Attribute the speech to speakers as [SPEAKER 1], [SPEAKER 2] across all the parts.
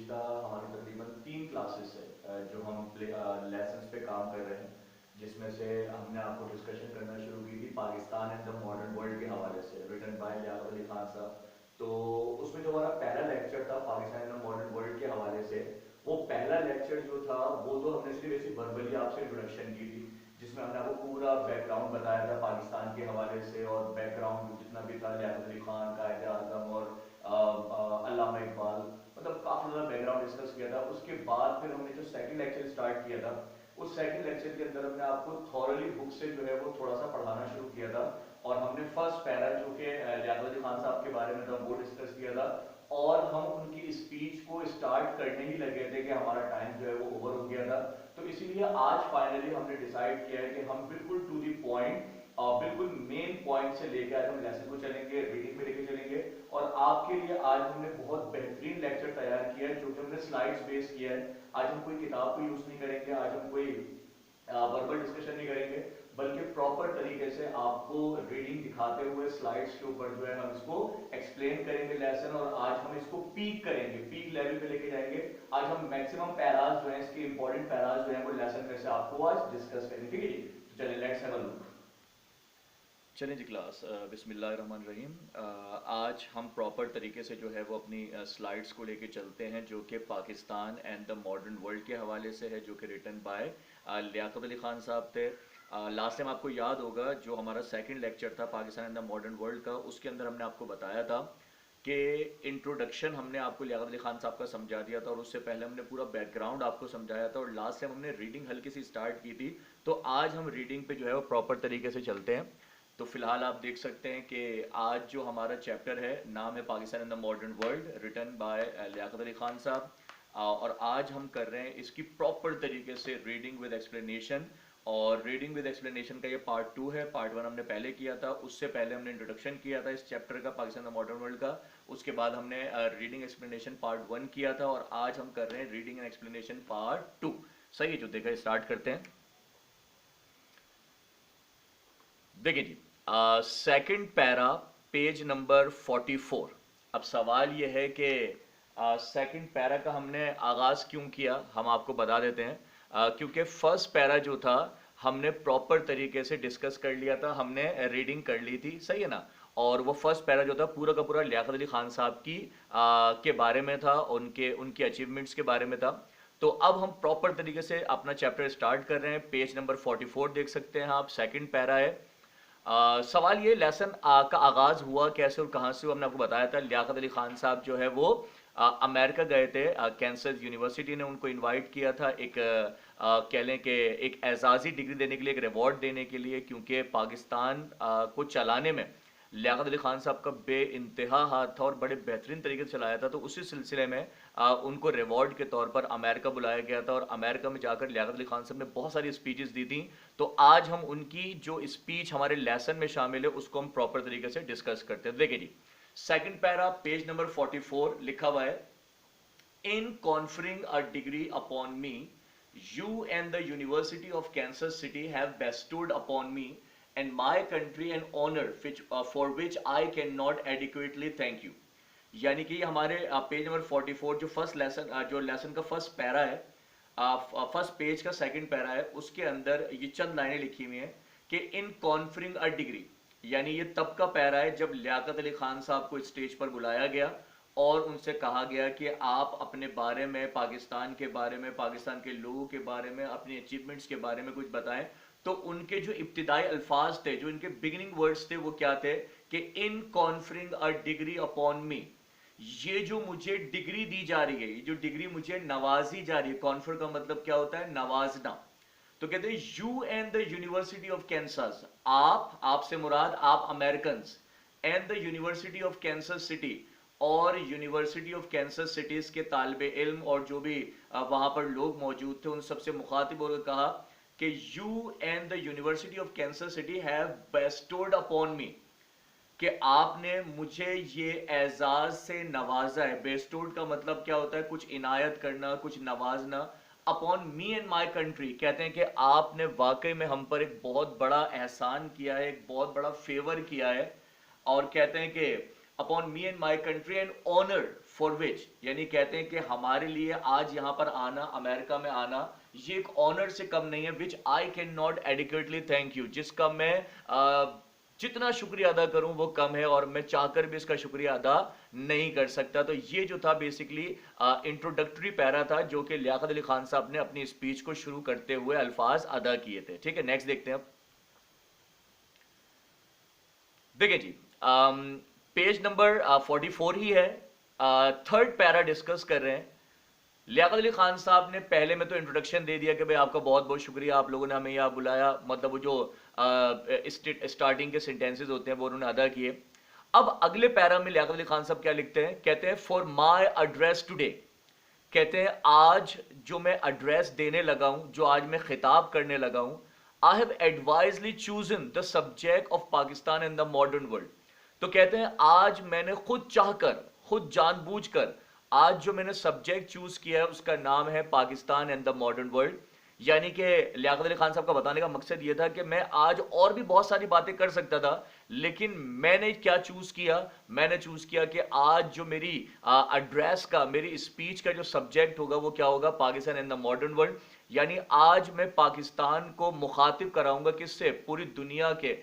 [SPEAKER 1] गुज़िश्ता हमारी तकरीबन 3 क्लासेस है जो हम लेसन्स पे काम कर रहे हैं, जिसमें से हमने आपको डिस्कशन करना शुरू की थी Pakistan and the modern world के हवाले से, रिटन बाय लियाकत अली खान साहब। तो उसमें जो हमारा पहला लेक्चर था Pakistan and the modern world के हवाले से, वो पहला लेक्चर जो था वो तो हमने सिर्फ ऐसी वर्बली आपसे इंट्रोडक्शन की थी, जिसमें हमने आपको पूरा बैकग्राउंड बताया था पाकिस्तान के हवाले से, और बैकग्राउंड जितना भी था लियाकत अली खान, कायद आज़म और अल्लामा इकबाल, मतलब काफ़ी ज़्यादा बैकग्राउंड डिस्कस किया था। उसके बाद फिर हमने जो सेकंड लेक्चर स्टार्ट किया था, उस सेकंड लेक्चर के अंदर हमने आपको थॉरली बुक से जो है वो थोड़ा सा पढ़ाना शुरू किया था, और हमने फर्स्ट पैरा जो कि लियाकत अली खान साहब के बारे में था वो डिस्कस किया था, और हम उनकी स्पीच को स्टार्ट करने ही लगे थे कि हमारा टाइम जो है वो ओवर हो गया था। तो इसीलिए आज फाइनली हमने डिसाइड किया है कि हम बिल्कुल टू दी पॉइंट और बिल्कुल मेन पॉइंट से लेकर आज हम लेसन को चलेंगे, रीडिंग में लेके चलेंगे, और आपके लिए आज हमने बहुत बेहतरीन लेक्चर तैयार किया है जो कि हमने स्लाइड्स बेस किया है। आज हम कोई किताब को यूज नहीं करेंगे, आज हम कोई वर्बल डिस्कशन नहीं करेंगे, बल्कि प्रॉपर तरीके से आपको रीडिंग दिखाते हुए स्लाइड्स के ऊपर जो है हम इसको एक्सप्लेन करेंगे लेसन, और आज हम इसको पीक करेंगे, पीक लेवल पे लेके जाएंगे। आज हम मैक्सिमम पैराज जो है, इसके इंपॉर्टेंट पैराज जो है वो लेसन में से आपको आज डिस्कस करेंगे, ठीक है जी। तो चलिए लेट्स हैव अ लुक। चलें जी क्लास, बिस्मिल्लाहिर्रहमानिर्रहीम। आज हम प्रॉपर तरीके से जो है वो अपनी स्लाइड्स को लेके चलते हैं, जो कि Pakistan and the modern world के हवाले से है, जो कि रिटन बाय लियाकत अली खान साहब थे। लास्ट टाइम आपको याद होगा जो हमारा सेकंड लेक्चर था Pakistan and the modern world का, उसके अंदर हमने आपको बताया था कि इंट्रोडक्शन हमने आपको लियाकत अली खान साहब का समझा दिया था, और उससे पहले हमने पूरा बैकग्राउंड आपको समझाया था, और लास्ट टाइम हमने रीडिंग हल्की सी स्टार्ट की थी। तो आज हम रीडिंग पे जो है वो प्रॉपर तरीके से चलते हैं। तो फिलहाल आप देख सकते हैं कि आज जो हमारा चैप्टर है नाम है Pakistan in the modern world, written by Liaquat Ali Khan साहब। और आज हम कर रहे हैं इसकी प्रॉपर तरीके से रीडिंग विद एक्सप्लेनेशन, और रीडिंग विद एक्सप्लेनेशन का ये पार्ट 2 है। पार्ट 1 हमने पहले किया था, उससे पहले हमने इंट्रोडक्शन किया था इस चैप्टर का पाकिस्तान द मॉडर्न वर्ल्ड का, उसके बाद हमने रीडिंग एक्सप्लेनेशन पार्ट 1 किया था, और आज हम कर रहे हैं रीडिंग एंड एक्सप्लेनेशन पार्ट 2। सही है, जो देखा स्टार्ट करते हैं। देखिए जी, सेकंड पैरा, पेज नंबर 44। अब सवाल यह है कि सेकंड पैरा का हमने आगाज क्यों किया, हम आपको बता देते हैं। क्योंकि फर्स्ट पैरा जो था हमने प्रॉपर तरीके से डिस्कस कर लिया था, हमने रीडिंग कर ली थी, सही है ना। और वो फर्स्ट पैरा जो था पूरा का पूरा लियाकत अली खान साहब की के बारे में था, उनके उनकी अचीवमेंट्स के बारे में था। तो अब हम प्रॉपर तरीके से अपना चैप्टर स्टार्ट कर रहे हैं। पेज नंबर 44 देख सकते हैं आप, सेकंड पैरा है। सवाल ये लेसन का आगाज हुआ कैसे और कहाँ से, हमने आपको बताया था। लियाकत अली खान साहब जो है वो अमेरिका गए थे, कैंसर यूनिवर्सिटी ने उनको इनवाइट किया था एक कह लें कि एक एजाजी डिग्री देने के लिए, एक रिवॉर्ड देने के लिए, क्योंकि पाकिस्तान को चलाने में लियाकत अली खान साहब का बे इंतहा हाथ था और बड़े बेहतरीन तरीके से चलाया था। तो उसी सिलसिले में उनको रिवॉर्ड के तौर पर अमेरिका बुलाया गया था, और अमेरिका में जाकर लियाकत अली खान साहब ने बहुत सारी स्पीचेस दी थी। तो आज हम उनकी जो स्पीच हमारे लेसन में शामिल है उसको हम प्रॉपर तरीके से डिस्कस करते हैं। देखिए जी, सेकंड पैरा, पेज नंबर 44 लिखा हुआ है, in conferring a degree upon me, you and the University of Kansas City have bestowed upon me and my country an honor for which I cannot adequately thank you। यानी कि हमारे page number 44 जो first lesson, जो lesson का first para है, first page का second para है, उसके अंदर ये चंद लाइनें लिखी हुई हैं कि इन कॉन्फरिंग अ डिग्री, यानी ये तब का पैरा है जब लियाकत अली खान साहब को स्टेज पर बुलाया गया और उनसे कहा गया कि आप अपने बारे में, पाकिस्तान के बारे में, पाकिस्तान के लोगों के बारे में, अपनी अचीवमेंट्स के बारे में कुछ बताएं। तो उनके जो इब्तिदाई अल्फाज थे, जो इनके बिगिनिंग वर्ड्स थे, वो क्या थे कि in conferring a degree upon me, ये जो मुझे डिग्री दी जा रही है, ये जो डिग्री मुझे नवाजी जा रही है, कॉन्फर का मतलब क्या होता है, नवाजना। तो कहते हैं you and the University of Kansas, आपसे मुराद आप American, and the University of Kansas city, और यूनिवर्सिटी ऑफ कैंसस सिटीज के तालिबे इल्म और जो भी वहां पर लोग मौजूद थे, उन सबसे मुखातिब होकर कहा कि you and the University of Kansas City have bestowed upon me, कि आपने मुझे ये एजाज से नवाजा है। बेस्टोर्ड का मतलब क्या होता है, कुछ इनायत करना, कुछ नवाजना। Upon me and my country, कहते हैं कि आपने वाकई में हम पर एक बहुत बड़ा एहसान किया है, एक बहुत बड़ा फेवर किया है। और कहते हैं कि upon me and my country and honor for which, यानी कहते हैं कि हमारे लिए आज यहाँ पर आना, अमेरिका में आना, ये एक ऑनर से कम नहीं है, which I cannot adequately thank you, जिसका मैं जितना शुक्रिया अदा करूं वो कम है, और मैं चाहकर भी इसका शुक्रिया अदा नहीं कर सकता। तो ये जो था बेसिकली इंट्रोडक्टरी पैरा था, जो कि लियाकत अली खान साहब ने अपनी स्पीच को शुरू करते हुए अल्फाज अदा किए थे। ठीक है, नेक्स्ट देखते हैं अब। देखिए जी, पेज नंबर 44 ही है, थर्ड पैरा डिस्कस कर रहे हैं। लियाकत अली खान साहब ने पहले में तो इंट्रोडक्शन दे दिया कि भाई आपका बहुत बहुत शुक्रिया, आप लोगों ने हमें यहाँ बुलाया, मतलब वो जो स्टार्टिंग के सेंटेंसेस होते हैं वो उन्होंने अदा किए। अब अगले पैरा में लियाकत अली खान साहब क्या लिखते हैं, कहते हैं फॉर माई एड्रेस टुडे, कहते हैं आज जो मैं एड्रेस देने लगा हूं, जो आज मैं खिताब करने लगा हूं, I have advisedly chosen the subject of Pakistan in the modern world. तो कहते हैं आज मैंने खुद चाहकर, खुद जानबूझकर आज जो मैंने सब्जेक्ट चूज किया है उसका नाम है Pakistan and the modern world. यानी कि लियाकत अली खान साहब का बताने का मकसद ये था कि मैं आज और भी बहुत सारी बातें कर सकता था, लेकिन मैंने क्या चूज किया, मैंने चूज किया कि आज जो मेरी एड्रेस का, मेरी स्पीच का जो सब्जेक्ट होगा वो क्या होगा, Pakistan and the modern world. यानी आज मैं पाकिस्तान को मुखातिब कराऊंगा किससे, पूरी दुनिया के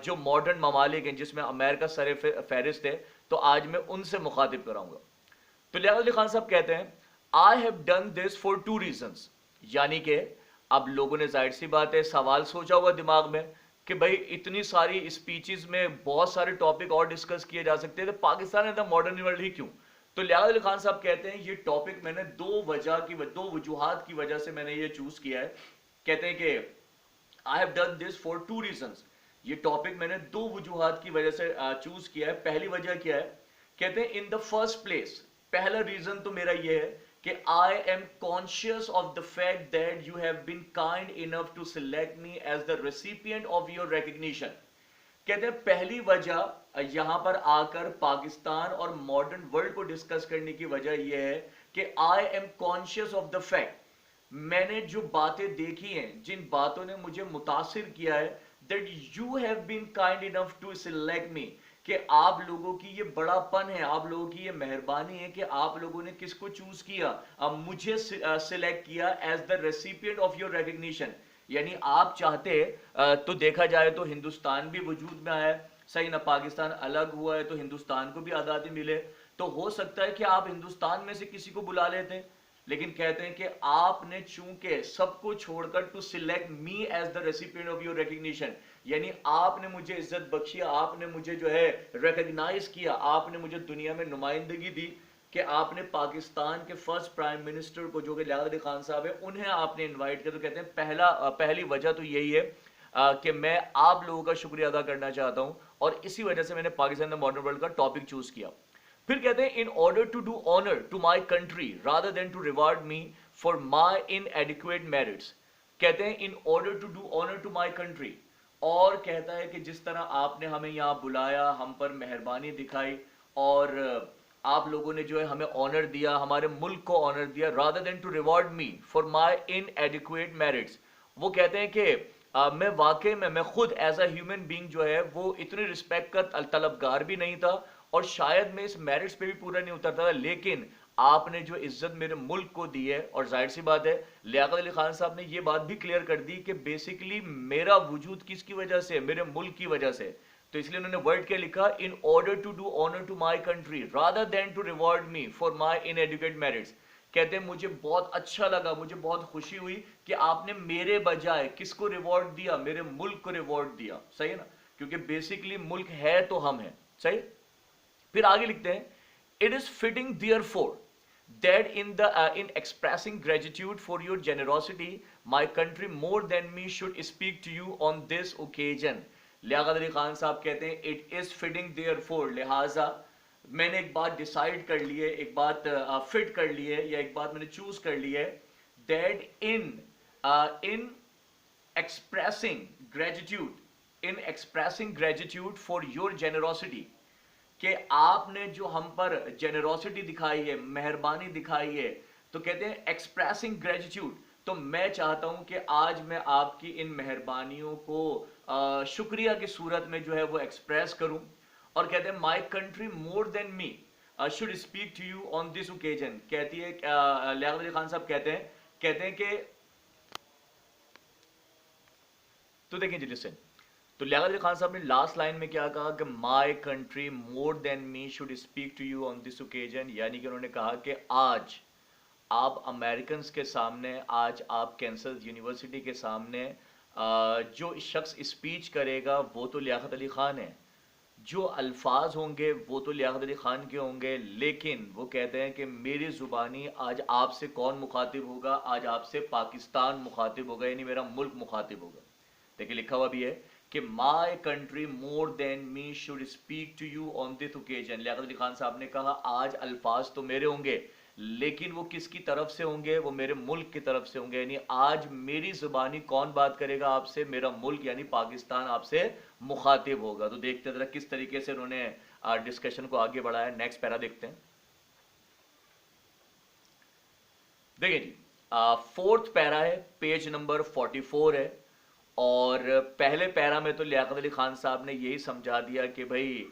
[SPEAKER 1] जो मॉडर्न ममालिक हैं जिसमें अमेरिका सर फहरिस्त है, तो आज मैं उनसे मुखातिब कराऊंगा। तो लियाकत अली खान साहब कहते हैं I have done this for two reasons, यानी कि अब लोगों ने जाहिर सी बात है सवाल सोचा हुआ दिमाग में कि भाई इतनी सारी स्पीचेस में बहुत सारे टॉपिक और डिस्कस किए जा सकते हैं, तो Pakistan and the modern world ही क्यों। तो लियाकत अली खान साहब कहते हैं ये टॉपिक मैंने दो वजूहात की वजह से मैंने ये चूज किया है। कहते हैं कि I have done this for two reasons, ये टॉपिक मैंने दो वजूहात की वजह से चूज किया है। पहली वजह क्या है, कहते हैं इन द फर्स्ट प्लेस, पहला रीजन तो मेरा ये है कि I am conscious of the fact that you have been kind enough to select me as the recipient of your recognition. कहते हैं पहली वजह यहां पर आकर पाकिस्तान और मॉडर्न वर्ल्ड को डिस्कस करने की वजह यह है कि I am conscious of the fact, मैंने जो बातें देखी हैं, जिन बातों ने मुझे मुतासिर किया है, that you have been kind enough to select me, कि आप लोगों की ये बड़ापन है, आप लोगों की ये मेहरबानी है कि आप लोगों ने किसको चूज किया, मुझे सिलेक्ट किया as the recipient of your recognition. यानी आप चाहते तो देखा जाए तो हिंदुस्तान भी वजूद में आया, सही ना, पाकिस्तान अलग हुआ है तो हिंदुस्तान को भी आज़ादी मिले, तो हो सकता है कि आप हिंदुस्तान में से किसी को बुला लेते हैं, लेकिन कहते हैं कि आपने चूंकि सबको छोड़कर to select me as the recipient of your recognition, यानी आपने मुझे इज्जत बख्शी, आपने मुझे जो है रिकग्नाइज किया, आपने मुझे दुनिया में नुमाइंदगी दी कि आपने पाकिस्तान के फर्स्ट प्राइम मिनिस्टर को, जो कि लियाकत अली खान साहब है, उन्हें आपने इनवाइट किया। तो कहते हैं पहली वजह तो यही है कि मैं आप लोगों का शुक्रिया अदा करना चाहता हूं, और इसी वजह से मैंने पाकिस्तान मॉडर्न वर्ल्ड का टॉपिक चूज किया। फिर कहते हैं in order to do honour to my country rather than to reward me for my inadequate merits. कहते हैं in order to do honour to my country, और कहता है कि जिस तरह आपने हमें यहाँ बुलाया, हम पर मेहरबानी दिखाई, और आप लोगों ने जो है हमें ऑनर दिया, हमारे मुल्क को ऑनर दिया, rather than to reward me for my inadequate merits. वो कहते हैं कि मैं वाकई में, मैं खुद एज अ ह्यूमन बीइंग जो है वो इतनी रिस्पेक्ट का तलबगार भी नहीं था, और शायद मैं इस मेरिट्स पे भी पूरा नहीं उतरता था, लेकिन आपने जो इज्जत मेरे मुल्क को दी है, और जाहिर सी बात है लियाकत अली खान साहब ने ये बात भी क्लियर कर दी कि बेसिकली मेरा वजूद किसकी वजह से, मेरे मुल्क की वजह से। तो इसलिए उन्होंने वर्ड क्या लिखा, in order to do honour to my country rather than to reward me for my inadequate merits. कहते हैं मुझे बहुत अच्छा लगा, मुझे बहुत खुशी हुई कि आपने मेरे बजाय किसको रिवॉर्ड दिया, मेरे मुल्क को रिवॉर्ड दिया। सही है ना, क्योंकि बेसिकली मुल्क है तो हम हैं। सही। फिर आगे लिखते हैं it is fitting therefore that in expressing gratitude for your generosity my country more than me should speak to you on this occasion। Liaquat Ali Khan साहब कहते हैं it is fitting therefore, लिहाजा मैंने एक बात डिसाइड कर ली है, एक बात फिट कर ली है, या एक बात मैंने चूज कर ली है, that in expressing gratitude for your generosity, कि आपने जो हम पर जेनरोसिटी दिखाई है, मेहरबानी दिखाई है, तो कहते हैं एक्सप्रेसिंग ग्रेटिट्यूड, तो मैं चाहता हूं कि आज मैं आपकी इन मेहरबानियों को शुक्रिया की सूरत में जो है वो एक्सप्रेस करूं, और कहते हैं my country more than me should speak to you on this occasion. कहती है लियाकत अली खान साहब कहते हैं कि, तो देखें जी लिसन, तो लियाकत अली खान साहब ने लास्ट लाइन में क्या कहा कि my country more than me should speak to you on this occasion, यानी कि उन्होंने कहा कि आज आप अमेरिकन के सामने, आज आप कैंसस यूनिवर्सिटी के सामने जो शख्स स्पीच करेगा वो तो लियाकत अली खान है, जो अल्फाज होंगे वो तो लियाकत अली खान के होंगे, लेकिन वो कहते हैं कि मेरी ज़ुबानी आज आपसे कौन मुखातिब होगा, आज आपसे पाकिस्तान मुखातिब होगा, यानी मेरा मुल्क मुखातिब होगा। देखिए लिखा हुआ भी है कि my country more than me should speak to you on this occasion. Liaquat Ali Khan साहब ने कहा आज अल्फाज तो मेरे होंगे, लेकिन वो किसकी तरफ से होंगे, वो मेरे मुल्क की तरफ से होंगे, यानी आज मेरी जुबानी कौन बात करेगा आपसे, मेरा मुल्क यानी पाकिस्तान आपसे मुखातिब होगा। तो देखते हैं जरा किस तरीके से उन्होंने डिस्कशन को आगे बढ़ाया। नेक्स्ट पैरा देखते हैं। देखिए जी, फोर्थ पैरा है, पेज नंबर 44 है, और पहले पैरा में तो लियाकत अली खान साहब ने यही समझा दिया कि भाई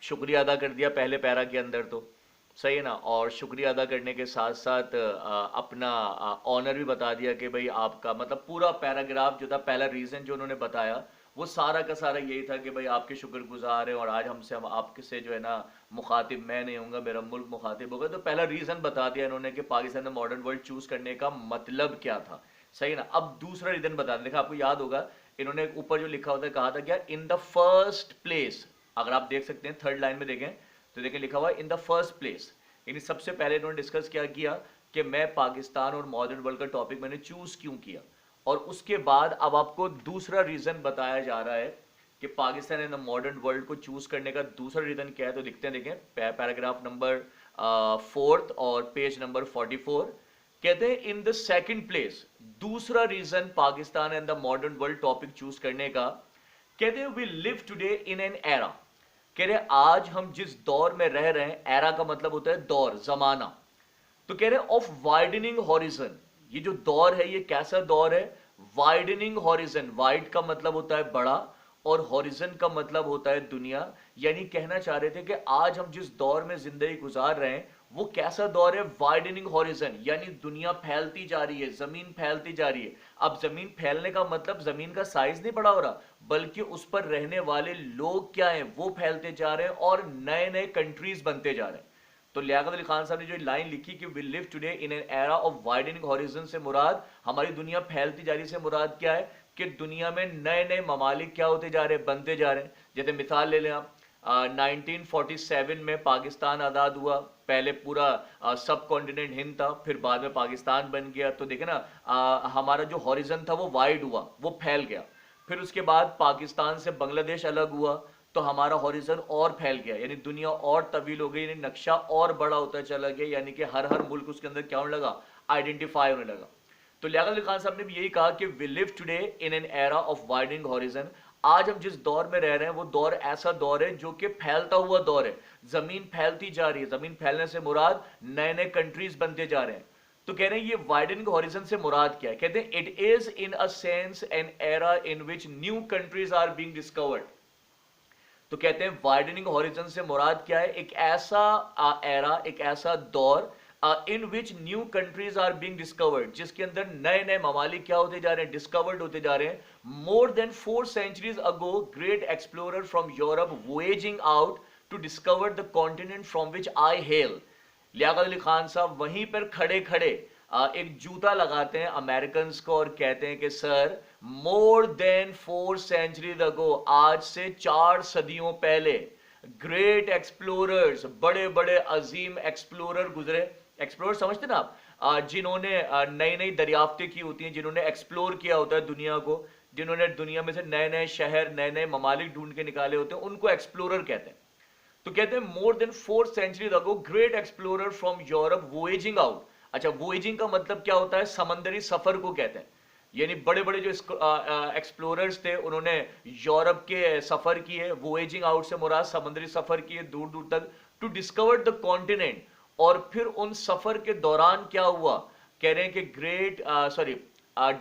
[SPEAKER 1] शुक्रिया अदा कर दिया पहले पैरा के अंदर, तो सही है ना, और शुक्रिया अदा करने के साथ साथ अपना ऑनर भी बता दिया कि भाई आपका मतलब पूरा पैराग्राफ जो था, पहला रीज़न जो उन्होंने बताया वो सारा का सारा यही था कि भाई आपके शुक्रगुजार हैं और आज हम आपके से जो है ना मुखातिब मैं नहीं होऊंगा, मेरा मुल्क मुखातिब होगा। तो पहला रीज़न बता दिया इन्होंने कि पाकिस्तान में मॉडर्न वर्ल्ड चूज़ करने का मतलब क्या था, सही ना। अब दूसरा रीज़न बता दें, देखा आपको याद होगा इन्होंने ऊपर जो लिखा होता है कहा था क्या, इन द फर्स्ट प्लेस, अगर आप देख सकते हैं थर्ड लाइन में देखें तो देखें लिखा हुआ इन द फर्स्ट प्लेस, यानी सबसे पहले इन्होंने डिस्कस क्या किया कि मैं पाकिस्तान और मॉडर्न वर्ल्ड का टॉपिक मैंने चूज क्यों किया, और उसके बाद अब आपको दूसरा रीजन बताया जा रहा है कि Pakistan and the modern world को चूज करने का दूसरा रीजन क्या है। तो दिखते हैं, देखें पैराग्राफ नंबर 4 और पेज नंबर 44, कहते हैं इन द सेकंड प्लेस, दूसरा reason Pakistan and the modern world topic choose करने का, कहते हैं we live today in an era, कह रहे आज हम जिस दौर में रह रहे हैं, एरा का मतलब होता है दौर, जमाना, तो कह रहे ऑफ वाइडनिंग हॉरिजन, ये जो दौर है ये कैसा दौर है, वाइडनिंग हॉरिजन, वाइड का मतलब होता है बड़ा और हॉरिजन का मतलब होता है दुनिया, यानी कहना चाह रहे थे कि आज हम जिस दौर में जिंदगी गुजार रहे हैं वो कैसा दौर है, वाइडनिंग हॉरिजन, यानी दुनिया फैलती जा रही है, जमीन फैलती जा रही है। अब जमीन फैलने का मतलब जमीन का साइज नहीं बड़ा हो रहा, बल्कि उस पर रहने वाले लोग क्या हैं वो फैलते जा रहे हैं और नए नए कंट्रीज बनते जा रहे हैं। तो लियाकत अली खान साहब ने जो लाइन लिखी कि we live today in an era of widening horizon से मुराद हमारी दुनिया फैलती जा रही, से मुराद क्या है कि दुनिया में नए नए ममालिक क्या होते जा रहे हैं, बनते जा रहे हैं। जैसे मिसाल ले लें आप, 1947 में पाकिस्तान आज़ाद हुआ, पहले पूरा सब कॉन्टिनेंट हिंद था, फिर बाद में पाकिस्तान बन गया। तो देखे ना हमारा जो हॉरिजन था वो वाइड हुआ, वो फैल गया। फिर उसके बाद पाकिस्तान से बांग्लादेश अलग हुआ तो हमारा हॉरिजन और फैल गया, यानी दुनिया और तवील हो गई, यानी नक्शा और बड़ा होता चला गया, यानी कि हर हर मुल्क उसके अंदर क्या होने लगा, आइडेंटिफाई होने लगा। तो लियाकत अली खान साहब ने भी यही कहा कि we live today in an era of widening horizon, आज हम जिस दौर में रह रहे हैं वो दौर ऐसा दौर है जो कि फैलता हुआ दौर है, जमीन फैलती जा रही है, जमीन फैलने से मुराद नए नए कंट्रीज बनते जा रहे हैं। तो कह रहे हैं ये वाइडनिंग हॉरिजन से मुराद क्या है, कहते हैं it is in a sense an era in which new countries are being discovered. तो कहते हैं वाइडनिंग हॉरिजन से मुराद क्या है, एक ऐसा एरा, एक ऐसा दौर in which new countries are being discovered, जिसके अंदर नए नए ममालिक क्या होते जा रहे हैं, डिस्कवर्ड होते जा रहे हैं। More than 4 centuries ago great explorer from Europe voyaging out to discover the continent from which I hail. Liaquat Ali Khan Sahab वहीं पर खड़े खड़े एक जूता लगाते हैं अमेरिकन को और कहते हैं कि सर मोर देन 4 centuries ago, आज से 4 सदियों पहले ग्रेट एक्सप्लोरर्स, बड़े बड़े अजीम एक्सप्लोरर गुजरे। एक्सप्लोरर समझते ना आप, जिन्होंने नई नई दरियाफ्तें की होती हैं, जिन्होंने एक्सप्लोर किया होता है दुनिया को, जिन्होंने दुनिया में से नए नए शहर, नए नए ममालिक ढूंढ के निकाले होते हैं, उनको एक्सप्लोरर कहते हैं। तो कहते हैं more than 4 centuries ago great explorer from Europe voyaging out. अच्छा, वोएजिंग का मतलब क्या होता है, समंदरी सफर को कहते हैं, यानी बड़े बड़े जो एक्सप्लोरर्स थे उन्होंने यूरोप के सफर किए, वोएजिंग आउट से मुराद समुद्री सफर किए दूर दूर तक, टू डिस्कवर द कॉन्टिनेंट। और फिर उन सफर के दौरान क्या हुआ, कह रहे हैं कि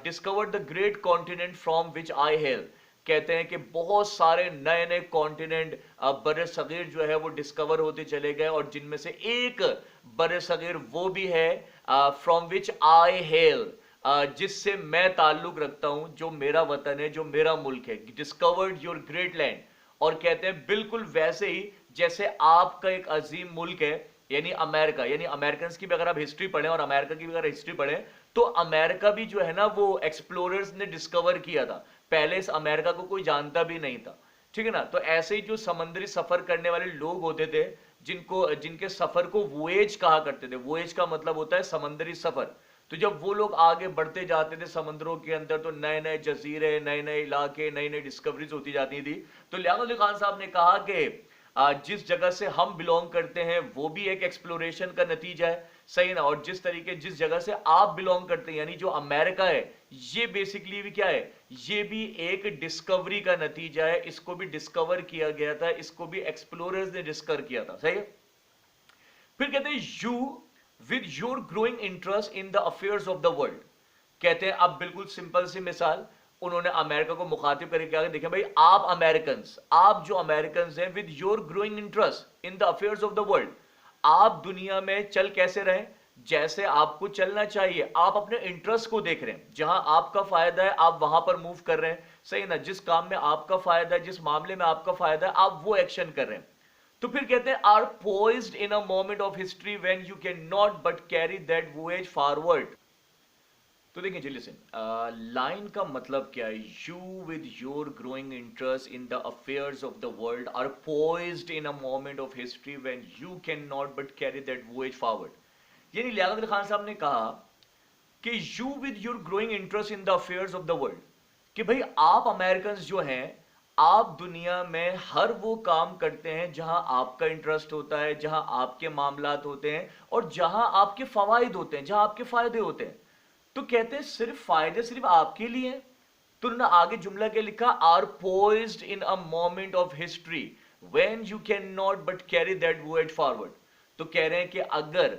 [SPEAKER 1] discover the great continent from which I hello, کہتے ہیں کہ بہت سارے نئے نئے کانٹیننٹ بر صغیر جو ہے وہ ڈسکور ہوتے چلے گئے، اور جن میں سے ایک بر صغیر وہ بھی ہے فرام وچ آئی ہیل، جس سے میں تعلق رکھتا ہوں، جو میرا وطن ہے، جو میرا ملک ہے، ڈسکورڈ یور گریٹ لینڈ. اور کہتے ہیں بالکل ویسے ہی جیسے آپ کا ایک عظیم ملک ہے یعنی امریکہ، یعنی امریکنز کی بھی اگر آپ ہسٹری پڑھیں اور امریکہ کی بھی اگر ہسٹری پڑھیں تو امریکہ بھی جو ہے نا وہ ایکسپلوررز نے ڈسکور کیا تھا، پہلے اس امریکہ کو کوئی جانتا بھی نہیں تھا. ٹھیک ہے نا. تو ایسے ہی جو سمندری سفر کرنے والے لوگ ہوتے تھے، جن کے سفر کو وویج کہا کرتے تھے، وویج کا مطلب ہوتا ہے سمندری سفر. تو جب وہ لوگ آگے بڑھتے جاتے تھے سمندروں کے اندر تو نئے نئے جزیرے، نئے نئے علاقے، نئی نئی ڈسکوریز ہوتی جاتی تھی. تو لیاقت علی خان صاحب نے کہا کہ جس جگہ سے ہم بلونگ کرتے ہیں وہ بھی ایک ایکسپلوریشن کا نتیجہ ہے، صحیح نا. اور جس جگہ سے آپ بلونگ کرتے ہیں یعنی جو امریکہ ہے، یہ بیسیکلی بھی کیا ہے، یہ بھی ایک ڈسکوری کا نتیجہ ہے. اس کو بھی ڈسکور کیا گیا تھا، اس کو بھی ایکسپلوررز نے ڈسکور کیا تھا. صحیح ہے. پھر کہتے ہیں you with your growing interest in the affairs of the world. کہتے ہیں اب بالکل سمپل سی مثال انہوں نے امریکہ کو مخاطب کر کے کہا کہ دیکھیں بھائی آپ امریکنز، آپ جو امریکنز ہیں with your growing interest in the affairs of the world, آپ دنیا میں چل کیسے رہیں جیسے آپ کو چلنا چاہیے. آپ اپنے انٹرسٹ کو دیکھ رہے ہیں، جہاں آپ کا فائدہ ہے آپ وہاں پر موو کر رہے ہیں. صحیح نا. جس کام میں آپ کا فائدہ ہے، جس معاملے میں آپ کا فائدہ ہے، آپ وہ ایکشن کر رہے ہیں. تو پھر کہتے ہیں are poised in a moment of history when you can not but carry that voyage forward. تو دیکھیں جی لسن، لائن کا مطلب کیا ہے؟ You with your growing interest in the affairs of the world are poised in a moment of history when you can not but carry that voyage forward. یعنی لیاقت علی خان صاحب نے کہا کہ you with your growing interest in the affairs of the world, کہ بھائی آپ Americans جو ہیں آپ دنیا میں ہر وہ کام کرتے ہیں جہاں آپ کا انٹرسٹ ہوتا ہے، جہاں آپ کے معاملات ہوتے ہیں اور جہاں آپ کے فوائد ہوتے ہیں، جہاں آپ کے فائدے ہوتے ہیں. تو کہتے ہیں صرف فائدے صرف آپ کے لیے ہیں. تو انہوں نے آگے جملہ کیا لکھا؟ Are poised in a moment of history when you can not but carry that wait forward. تو کہہ رہے ہیں کہ اگر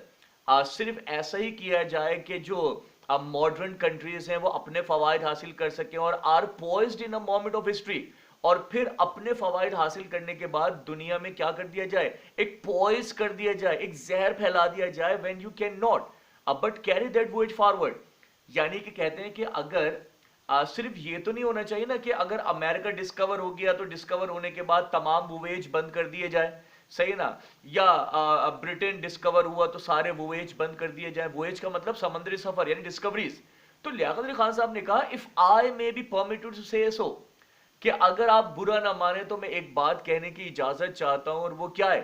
[SPEAKER 1] صرف ایسا ہی کیا جائے کہ جو ماڈرن کنٹریز ہیں وہ اپنے فوائد حاصل کر سکیں، اور are poised in a moment of history, اور پھر اپنے فوائد حاصل کرنے کے بعد دنیا میں کیا کر دیا جائے، ایک پوائز کر دیا جائے، ایک زہر پھیلا دیا جائے، when you can not but carry that wait forward. یعنی کہ کہتے ہیں کہ اگر صرف یہ تو نہیں ہونا چاہیے نا کہ اگر امریکہ ڈسکور ہو گیا تو ڈسکور ہونے کے بعد تمام وویج بند کر دیے جائے. صحیح نا. یا برٹن ڈسکور ہوا تو سارے وویج بند کر دیے جائیں. وویج کا مطلب سمندری سفر یعنی ڈسکوریز. تو لیاقت علی خان صاحب نے کہا if I may be permitted to say so, کہ اگر آپ برا نہ مانیں تو میں ایک بات کہنے کی اجازت چاہتا ہوں، اور وہ کیا ہے؟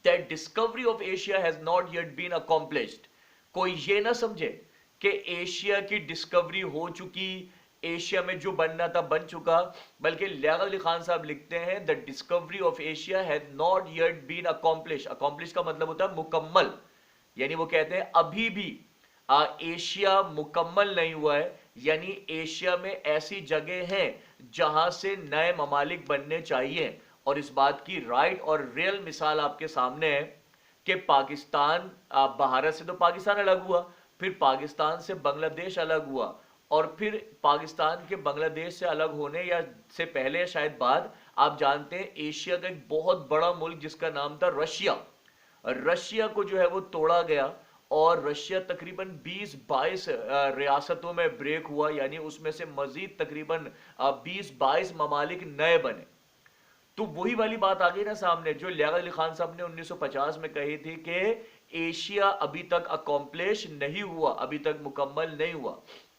[SPEAKER 1] that discovery of Asia has not yet been accomplished. کوئی یہ نہ سمجھے کہ ایشیا کی ڈسکوری ہو چکی، ایشیا میں جو بننا تھا بن چکا، بلکہ لیاقت علی خان صاحب لکھتے ہیں the discovery of Asia has not yet been accomplished. accomplished کا مطلب ہوتا ہے مکمل، یعنی وہ کہتے ہیں ابھی بھی ایشیا مکمل نہیں ہوا ہے. یعنی ایشیا میں ایسی جگہ ہیں جہاں سے نئے ممالک بننے چاہیے. اور اس بات کی رائٹ اور ریئل مثال آپ کے سامنے ہے کہ پاکستان، بھارت سے تو پاکستان الگ ہوا، پھر پاکستان سے بنگلہ دیش الگ ہوا، اور پھر پاکستان کے بنگلہ دیش سے الگ ہونے یا سے پہلے شاید بعد آپ جانتے ہیں ایشیا کا ایک بہت بڑا ملک جس کا نام تھا رشیا. رشیا کو جو ہے وہ توڑا گیا اور رشیا تقریباً 20-22 ریاستوں میں بریک ہوا، یعنی اس میں سے مزید تقریباً 20-22 ممالک نئے بنے. تو وہی والی بات آ گئی نا سامنے جو لیاقت علی خان صاحب نے 1950 میں کہی تھی کہ ایشیا ابھی تک اکمپلش نہیں ہوا، ابھی تک مکمل نہیں ہوا.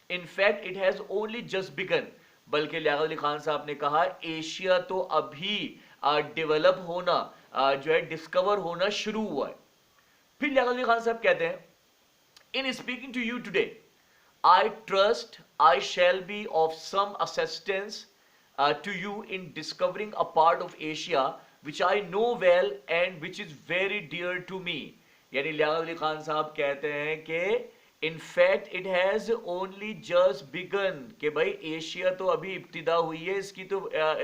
[SPEAKER 1] In fact it has only just begun. بلکہ لیاقت علی خان صاحب نے کہا ایشیا تو ابھی ڈیولپ ہونا جو ہے ڈسکور ہونا شروع ہوا ہے. پھر لیاقت علی خان صاحب کہتے ہیں in speaking to you today I trust I shall be of some assistance to you in discovering a part of Asia which I know well and which is very dear to me. یعنی لیاقت علی خان صاحب کہتے ہیں کہ in fact it has only just begun، کہ بھائی Asia تو ابھی ابتدا ہوئی ہے اس کی، تو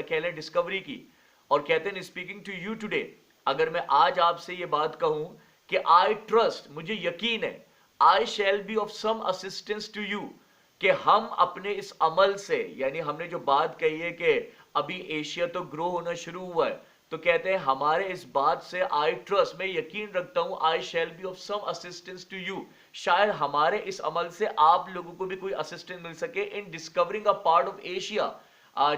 [SPEAKER 1] کہہ لیں ڈسکوری کی. اور کہتے ہیں speaking to you today، اگر میں آج آپ سے یہ بات کہوں کہ I trust، مجھے یقین ہے، I shall be of some assistance to you، کہ ہم اپنے اس عمل سے، یعنی ہم نے جو بات کہی ہے کہ ابھی ایشیا تو گرو ہونا شروع ہوا ہے، تو کہتے ہیں ہمارے اس بات سے آئی ٹرسٹ، میں یقین رکھتا ہوں، I shall be of some assistance to you, شاید ہمارے اس عمل سے آپ لوگوں کو بھی کوئی اسسٹنس مل سکے in discovering a part of Asia,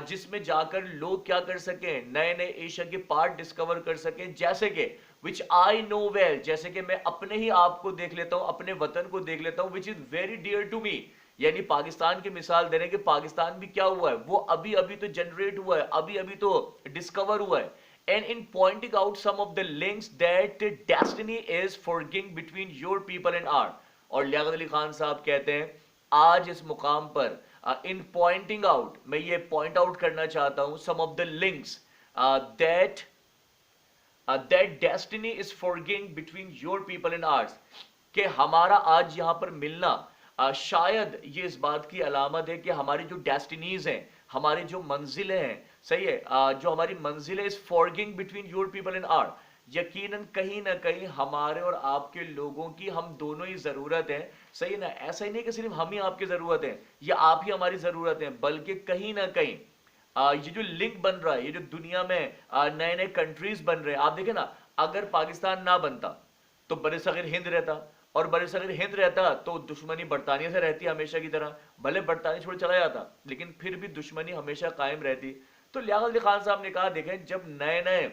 [SPEAKER 1] جس میں جا کر لوگ کیا کر سکیں، نئے نئے ایشیا کے پارٹ ڈسکور کر سکیں، جیسے کہ which I know well، جیسے کہ میں اپنے ہی آپ کو دیکھ لیتا ہوں، اپنے وطن کو دیکھ لیتا ہوں، which is very dear to me، یعنی پاکستان کی مثال دے رہے ہیں کہ پاکستان بھی کیا ہوا ہے، وہ ابھی ابھی تو جنریٹ ہوا ہے، ابھی ابھی تو ڈسکور ہوا ہے، and in pointing out some of the links that destiny is forging between your people and ours، اور لیاقت علی خان صاحب کہتے ہیں آج اس مقام پر ان پوائنٹنگ آؤٹ، میں یہ پوائنٹ آؤٹ کرنا چاہتا ہوں some of the links that that destiny is forging between your people and ours، کہ ہمارا آج یہاں پر ملنا شاید یہ اس بات کی علامت ہے کہ ہماری جو ڈیسٹینیز ہیں، ہماری جو منزلیں ہیں، صحیح ہے، جو ہماری منزل ہے اس forging between your people and ours، یقیناً کہیں نہ کہیں ہمارے اور آپ کے لوگوں کی ہم دونوں ہی ضرورت ہے، صحیح ہے نا، ایسا ہی نہیں کہ صرف ہم ہی آپ کی ضرورت ہے یا آپ ہی ہماری ضرورت ہے، بلکہ کہیں نہ کہیں یہ جو لنک بن رہا ہے، یہ جو دنیا میں نئے نئے کنٹریز بن رہے ہیں، آپ دیکھیں نا، اگر پاکستان نہ بنتا تو بر صغیر ہند رہتا، اور بر صغیر ہند رہتا تو دشمنی برطانیہ سے رہتی ہمیشہ کی طرح، بھلے برطانیہ چھوڑ چلا جاتا لیکن پھر بھی دشمنی ہمیشہ قائم رہتی۔ تو لیاقت علی خان صاحب نے کہا دیکھیں جب نئے نئے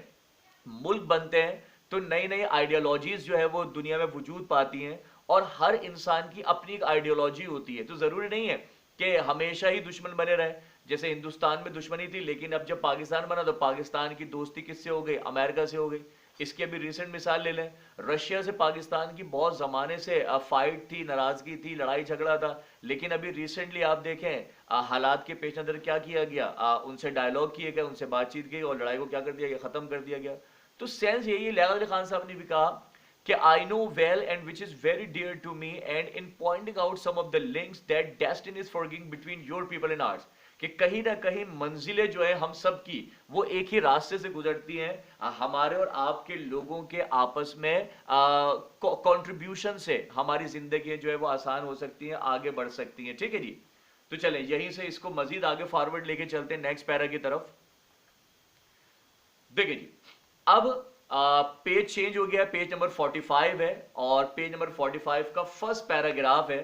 [SPEAKER 1] ملک بنتے ہیں تو نئی نئی آئیڈیالوجیز جو ہے وہ دنیا میں وجود پاتی ہیں، اور ہر انسان کی اپنی ایک آئیڈیالوجی ہوتی ہے، تو ضروری نہیں ہے کہ ہمیشہ ہی دشمن بنے رہے، جیسے ہندوستان میں دشمنی تھی لیکن اب جب پاکستان بنا تو پاکستان کی دوستی کس سے ہو گئی، امریکہ سے ہو گئی۔ اس کی ابھی ریسنٹ مثال لے لیں، رشیا سے پاکستان کی بہت زمانے سے فائٹ تھی، ناراضگی تھی، لڑائی جھگڑا تھا، لیکن ابھی ریسنٹلی آپ دیکھیں حالات کے پیش نظر کیا کیا گیا، ان سے ڈائیلاگ کیے گئے، ان سے بات چیت کی اور لڑائی کو کیا کر دیا گیا، ختم کر دیا گیا۔ تو سینس یہی ہے، لیاقت علی خان صاحب نے بھی کہا کہ I know well and which is very dear to me and in pointing out some of the links that destiny is forging between your people and ours، کہ کہیں نہ کہیں منزلیں جو ہیں ہم سب کی وہ ایک ہی راستے سے گزرتی ہیں، ہمارے اور آپ کے لوگوں کے آپس میں کنٹریبیوشن سے ہماری زندگیاں جو ہے وہ آسان ہو سکتی ہیں، آگے بڑھ سکتی ہیں، ٹھیک ہے جی۔ تو چلیں یہیں سے اس کو مزید آگے فارورڈ لے کے چلتے ہیں نیکسٹ پیرا کی طرف۔ دیکھیں جی، اب پیج چینج ہو گیا، پیج نمبر 45 ہے، اور پیج نمبر 45 کا فرسٹ پیراگراف ہے،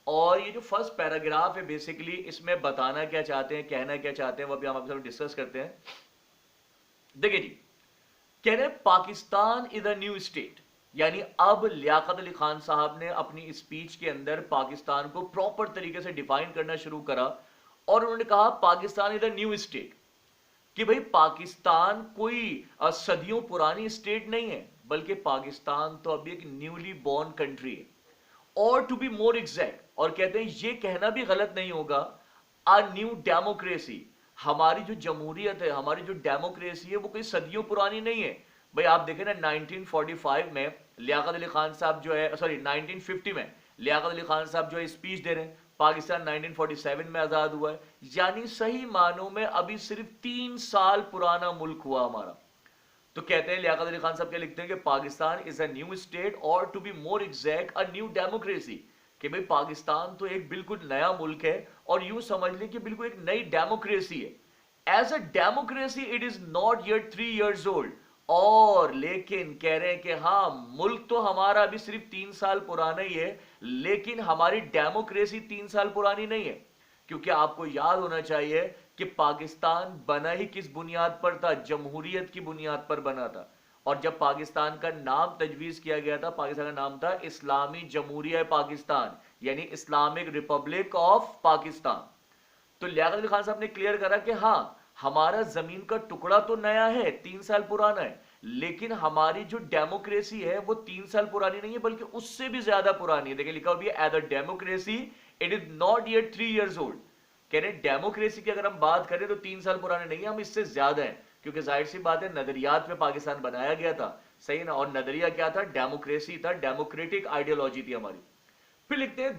[SPEAKER 1] اور یہ جو فرسٹ پیراگراف ہے بیسیکلی اس میں بتانا کیا چاہتے ہیں، کہنا کیا چاہتے ہیں، وہ ابھی ہم آپ سے ڈسکس کرتے ہیں۔ دیکھیں جی، کہہ رہے Pakistan is a new state, یعنی اب لیاقت علی خان صاحب نے اپنی اسپیچ کے اندر پاکستان کو پراپر طریقے سے ڈیفائن کرنا شروع کرا، اور انہوں نے کہا Pakistan is a new state, کہ بھئی پاکستان کوئی صدیوں پرانی اسٹیٹ نہیں ہے، بلکہ پاکستان تو ابھی ایک نیولی بورن کنٹری ہے، اور ٹو بی مور ایگزیکٹ، اور کہتے ہیں یہ کہنا بھی غلط نہیں ہوگا، a new democracy، ہماری جو جمہوریت ہے، ہماری جو ڈیموکریسی ہے وہ کوئی صدیوں پرانی نہیں ہے۔ بھئی آپ دیکھیں نا 1945 میں لیاقت علی خان صاحب جو ہے، سوری 1950 میں لیاقت علی خان صاحب جو ہے اسپیچ دے رہے ہیں، پاکستان 1947 میں آزاد ہوا ہے، یعنی صحیح معنوں میں ابھی صرف 3 سال پرانا ملک ہوا ہمارا۔ تو کہتے ہیں لیاقت علی خان صاحب کیا لکھتے ہیں کہ Pakistan is a new state, اور to be more exact a new democracy, کہ بھئی پاکستان تو ایک بالکل نیا ملک ہے، اور یوں سمجھ لیں کہ بالکل ایک نئی ڈیموکریسی ہے۔ As a democracy it is not yet 3 years old, اور لیکن کہہ رہے ہیں کہ ہاں ملک تو ہمارا ابھی صرف 3 سال پرانا ہی ہے، لیکن ہماری ڈیموکریسی 3 سال پرانی نہیں ہے، کیونکہ آپ کو یاد ہونا چاہیے کہ پاکستان بنا ہی کس بنیاد پر تھا، جمہوریت کی بنیاد پر بنا تھا، اور جب پاکستان کا نام تجویز کیا گیا تھا، پاکستان کا نام تھا اسلامی جمہوریہ پاکستان، یعنی اسلامک ریپبلک آف پاکستان۔ تو لیاقت علی خان صاحب نے کلیئر کرا کہ ہاں ہمارا زمین کا ٹکڑا تو نیا ہے، 3 سال پرانا ہے، لیکن ہماری جو ڈیموکریسی ہے وہ 3 سال پرانی نہیں ہے بلکہ اس سے بھی زیادہ پرانی ہے۔ دیکھیں لکھا ہوا ہے as a democracy it is not yet 3 years old, کہہ رہے ہیں ڈیموکریسی کی اگر ہم بات کریں تو 3 سال پرانے نہیں ہیں، ہم اس سے زیادہ ہیں، کیونکہ ظاہر سی بات ہے نظریات میں پاکستان بنایا گیا تھا، صحیح نا، اور نظریہ کیا تھا، ڈیموکریسی تھا، ڈیموکریٹک آئیڈیالوجی تھی ہماری۔ پھر لکھتے ہیں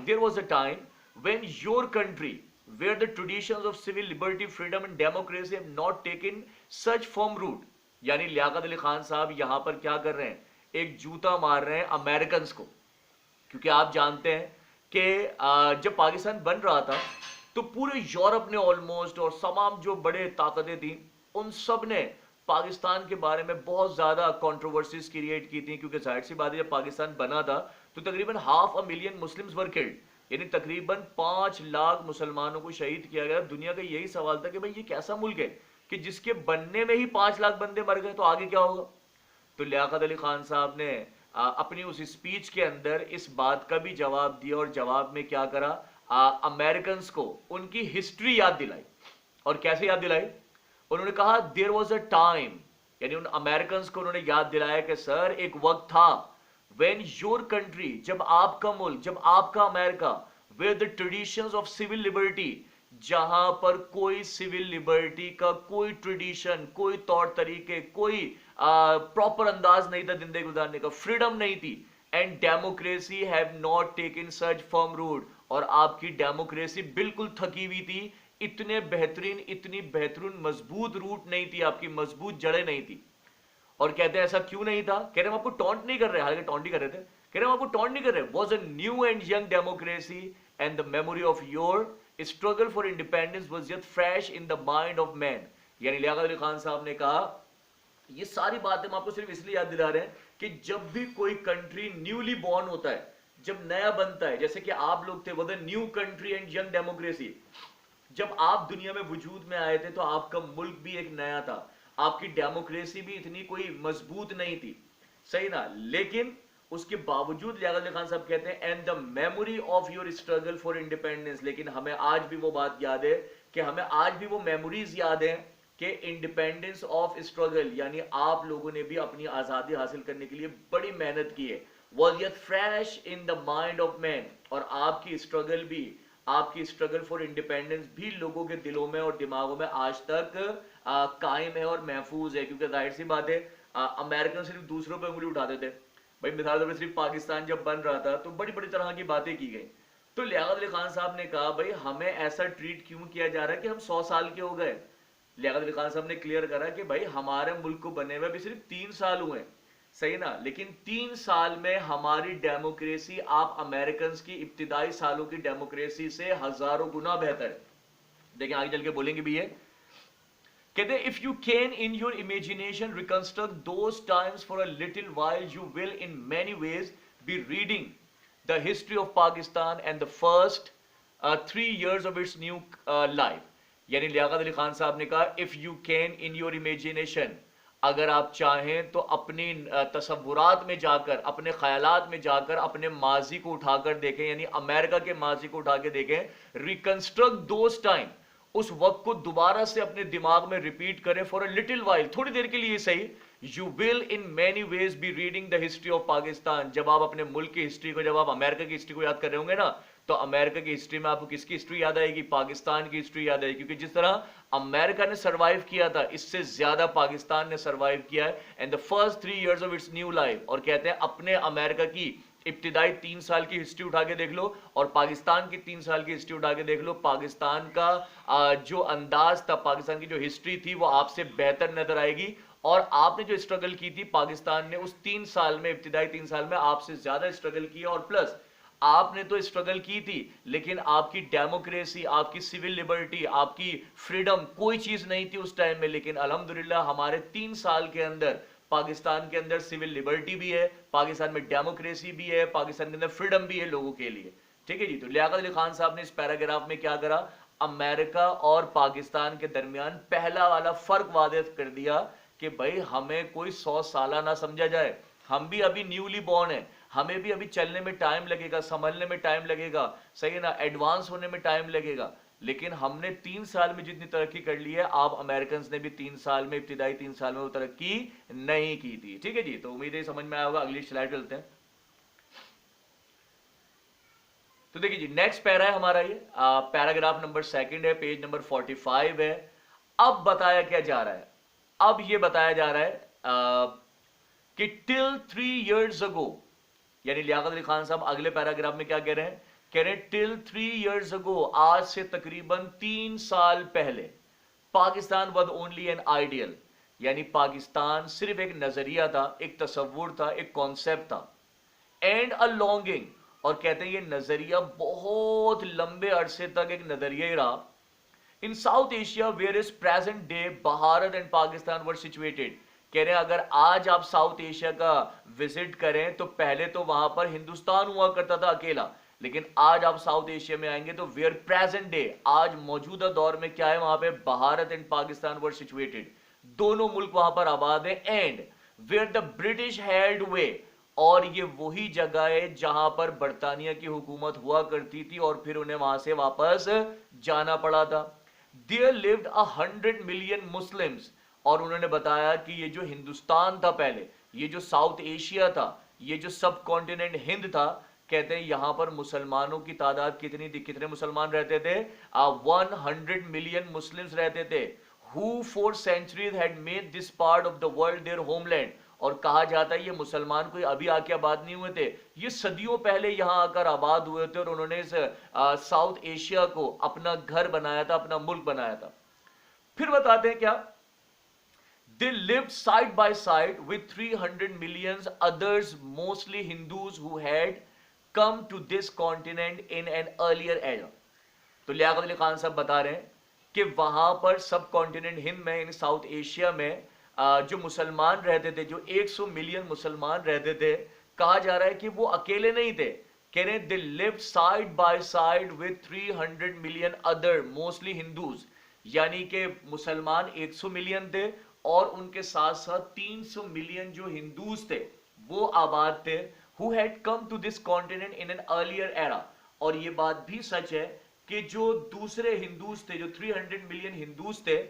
[SPEAKER 1] there was a time when your country where the traditions of civil liberty, freedom and democracy have not taken such firm root، یعنی لیاقت علی خان صاحب یہاں پر کیا کر رہے ہیں، ایک جوتا مار رہے ہیں امریکنز کو، کیونکہ آپ جانتے ہیں कि जब पाकिस्तान बन रहा था तो पूरे यूरोप ने ऑलमोस्ट और तमाम जो बड़े ताकतें थी उन सब ने पाकिस्तान के बारे में बहुत ज़्यादा कंट्रोवर्सीज क्रिएट की थी, क्योंकि जाहिर सी बात है जब पाकिस्तान बना था तो तकरीबन 500,000 मुस्लिम्स वर किल्ड, यानी तकरीबन 5 लाख मुसलमानों को शहीद किया गया। दुनिया का यही सवाल था कि भाई ये कैसा मुल्क है कि जिसके बनने में ही 5 लाख बंदे मर गए, तो आगे क्या होगा। तो लियाकत अली खान साहब ने अपनी उस स्पीच के अंदर इस बात का भी जवाब दिया, और जवाब में क्या करा, अमेरिकन को उनकी हिस्ट्री याद दिलाई। और कैसे याद दिलाई, उन्होंने कहा देयर वॉज अ टाइम, यानी उन अमेरिकन को उन्होंने याद दिलाया कि सर एक वक्त था व्हेन योर कंट्री, जब आपका मुल्क, जब आपका America, where the traditions of civil liberty, जहां पर कोई सिविल लिबर्टी का कोई ट्रेडिशन, कोई तौर तरीके, कोई प्रॉपर अंदाज नहीं था जिंदगी गुजारने का, फ्रीडम नहीं थी, and democracy have not taken such firm root, और आपकी डेमोक्रेसी बिल्कुल थकी हुई थी, इतने बेहतरीन, इतनी बेहतरीन मजबूत रूट नहीं थी, आपकी मजबूत जड़ें नहीं थी। और कहते हैं ऐसा क्यों नहीं था, कह रहे हम आपको टॉन्ट नहीं कर रहे, हालांकि टॉन्ट ही कर रहे थे, कह रहे हम आपको टॉन्ट नहीं कर रहे, was a new and young democracy and the memory of your struggle for independence was yet fresh in the mind of man. यानी लियाकत अली खान साहब ने कहा ये सारी बातें हम आपको सिर्फ इसलिए याद दिला रहे हैं कि जब भी कोई कंट्री न्यूली बॉर्न होता है, जब नया बनता है, जैसे कि आप लोग थे, वो the new country and young democracy, जब आप दुनिया में वजूद में आए थे तो आपका मुल्क भी एक नया था, आपकी डेमोक्रेसी भी इतनी कोई मजबूत नहीं थी, सही ना। लेकिन उसके बावजूद लियाकत अली खान साहब कहते हैं and the memory of your struggle for independence, लेकिन हमें आज भी वो बात याद है, कि हमें आज भी वो मेमोरीज याद है कि इंडिपेंडेंस ऑफ स्ट्रगल, यानी आप लोगों ने भी अपनी आजादी हासिल करने के लिए बड़ी मेहनत की है, was yet fresh in the mind of man, और आपकी स्ट्रगल भी, आपकी स्ट्रगल फॉर इंडिपेंडेंस भी लोगों के दिलों में और दिमागों में आज तक कायम है और महफूज है। क्योंकि जाहिर सी बात है अमेरिकन सिर्फ दूसरों पर उंगली उठाते थे, भाई मिसाल तौर पर सिर्फ पाकिस्तान जब बन रहा था तो बड़ी बड़ी तरह की बातें की गई। तो लियाकत अली खान साहब ने कहा भाई हमें ऐसा ट्रीट क्यों किया जा रहा है कि हम 100 साल के हो गए। लियाकत अली खान साहब ने क्लियर करा कि भाई हमारे मुल्क को बने हुए भी सिर्फ 3 साल हुए, सही ना, लेकिन 3 साल में हमारी डेमोक्रेसी आप अमेरिकन की इब्तिदाई सालों की डेमोक्रेसी से हजारों गुना बेहतर है। देखिए आगे चल के बोलेंगे भी ये, कहते हैं if you can in your imagination reconstruct those times for a little while you will in many ways be reading the history of Pakistan and the first 3 years of its new life। यानी लियाकत अली खान साहब ने कहा if you can in your imagination, अगर आप चाहें तो अपनी तसव्वुरात में जाकर, अपने ख्यालात में जाकर अपने माजी को उठाकर देखें, यानी अमेरिका के माजी को उठा के देखें, रिकंस्ट्रक्ट दोज टाइम, उस वक्त को दोबारा से अपने दिमाग में रिपीट करें फॉर अ लिटिल वाइल, थोड़ी देर के लिए सही, you will in many ways be reading the history of Pakistan. जब आप अपने मुल्क की हिस्ट्री को, जब आप अमेरिका की हिस्ट्री को याद कर रहे होंगे ना, तो अमेरिका की हिस्ट्री में आपको किसकी हिस्ट्री याद आएगी, पाकिस्तान की हिस्ट्री याद आएगी। क्योंकि जिस तरह अमेरिका ने सर्वाइव किया था, इससे ज्यादा पाकिस्तान ने सर्वाइव किया है and the first 3 years of its new life. और कहते हैं अपने अमेरिका की इब्तिदाई 3 साल की हिस्ट्री उठा के देख लो और पाकिस्तान की 3 साल की हिस्ट्री उठा के देख लो, पाकिस्तान का जो अंदाज था, पाकिस्तान की जो हिस्ट्री थी वो आपसे बेहतर नजर आएगी। और आपने जो स्ट्रगल की थी, पाकिस्तान ने उस 3 साल में, इब्तिदाई 3 साल में आपसे ज्यादा स्ट्रगल किया। और प्लस आपने तो स्ट्रगल की थी, लेकिन आपकी डेमोक्रेसी, आपकी सिविल लिबर्टी, आपकी फ्रीडम कोई चीज नहीं थी उस टाइम में। लेकिन अल्हम्दुलिल्लाह हमारे 3 साल के अंदर पाकिस्तान के अंदर सिविल लिबर्टी भी है, पाकिस्तान में डेमोक्रेसी भी है, पाकिस्तान के अंदर फ्रीडम भी है लोगों के लिए। ठीक है जी। तो लियाकत अली खान साहब ने इस पैराग्राफ में क्या करा, अमेरिका और पाकिस्तान के दरमियान पहला वाला फर्क वादह कर दिया कि भाई हमें कोई 100 साल ना समझा जाए, हम भी अभी न्यूली बॉर्न है, हमें भी अभी चलने में टाइम लगेगा, संभलने में टाइम लगेगा, सही है ना, एडवांस होने में टाइम लगेगा। लेकिन हमने 3 साल में जितनी तरक्की कर ली है, आप अमेरिकन ने भी 3 साल में, इब्तिदाई 3 साल में वो तरक्की नहीं की थी। ठीक है जी। तो उम्मीद है समझ में आया होगा। अगली स्लाइड पे चलते हैं। तो देखिए जी, नेक्स्ट पैरा है हमारा, ये पैराग्राफ नंबर 2 है, पेज नंबर 45 है। अब बताया क्या जा रहा है, अब ये बताया जा रहा है कि टिल 3 years ago, यानी लियाकत अली खान साहब अगले पैराग्राफ में क्या कह रहे हैं, कह रहे हैं टिल 3 years ago, आज से तकरीबन 3 साल पहले, Pakistan was only an ideal, यानी पाकिस्तान सिर्फ एक नजरिया था, एक तस्वुर था, एक कॉन्सेप्ट था, एंड अ लॉन्गिंग, اور کہتے ہیں یہ نظریہ بہت لمبے عرصے تک ایک نظریہ ہی رہا. In South Asia, whereas present day Bharat and Pakistan were situated. کہہ رہے ہیں اگر آج آپ ساؤتھ ایشیا کا وزٹ کریں تو پہلے تو وہاں پر ہندوستان ہوا کرتا تھا اکیلا, لیکن آج آپ ساؤتھ ایشیا میں آئیں گے تو ویئر پریزنٹ ڈے, آج موجودہ دور میں کیا ہے وہاں پہ, Bharat and Pakistan were situated, دونوں ملک وہاں پر آباد ہیں. And where the British held way, اور یہ وہی جگہ ہے جہاں پر برطانیہ کی حکومت ہوا کرتی تھی اور پھر انہیں وہاں سے واپس جانا پڑا تھا. There lived 100 million Muslims, اور انہوں نے بتایا کہ یہ جو ہندوستان تھا پہلے, یہ جو ساؤتھ ایشیا تھا, یہ جو سب کانٹیننٹ ہند تھا, کہتے ہیں یہاں پر مسلمانوں کی تعداد کتنی تھی, کتنے مسلمان رہتے تھے, 100 million مسلمز رہتے تھے, who for centuries had made this part of the world their homeland. اور کہا جاتا ہے یہ مسلمان کوئی ابھی آ کے آباد نہیں ہوئے تھے, یہ صدیوں پہلے یہاں آ کر آباد ہوئے تھے اور انہوں نے ساؤتھ ایشیا کو اپنا گھر بنایا تھا, اپنا ملک بنایا تھا. پھر بتاتے ہیں کیا, they lived side by side with 300 million others, mostly Hindus who had come to this continent in an earlier era. تو لیاقت علی خان صاحب بتا رہے ہیں کہ وہاں پر سب کانٹیننٹ ہند میں, یعنی ساؤتھ ایشیا میں جو مسلمان رہتے تھے, جو 100 ملین مسلمان رہتے تھے, کہا جا رہا ہے کہ وہ اکیلے نہیں تھے. کہہ رہے ہیں they lived side by side with 300 million other, mostly Hindus, یعنی کہ مسلمان 100 ملین تھے اور ان کے ساتھ ساتھ 300 ملین جو ہندوز تھے وہ آباد تھے, who had come to this continent in an earlier era. اور یہ بات بھی سچ ہے کہ جو دوسرے ہندوز تھے, جو 300 ملین ہندوز تھے,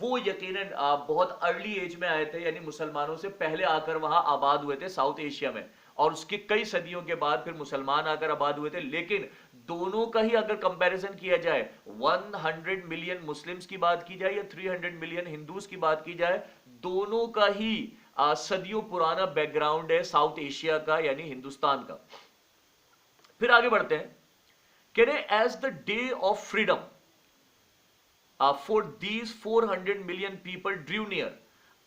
[SPEAKER 1] وہ یقیناً بہت ارلی ایج میں آئے تھے, یعنی مسلمانوں سے پہلے آ کر وہاں آباد ہوئے تھے ساؤتھ ایشیا میں, اور اس کے کئی صدیوں کے بعد پھر مسلمان آ کر آباد ہوئے تھے. لیکن دونوں کا ہی اگر کمپیریزن کیا جائے, 100 ملین مسلمز کی بات کی جائے یا 300 ملین ہندوز کی بات کی جائے, دونوں کا ہی صدیوں پرانا بیک گراؤنڈ ہے ساؤتھ ایشیا کا, یعنی ہندوستان کا. پھر آگے بڑھتے ہیں, کہہ رہے as the day of freedom for these 400 million people drew near.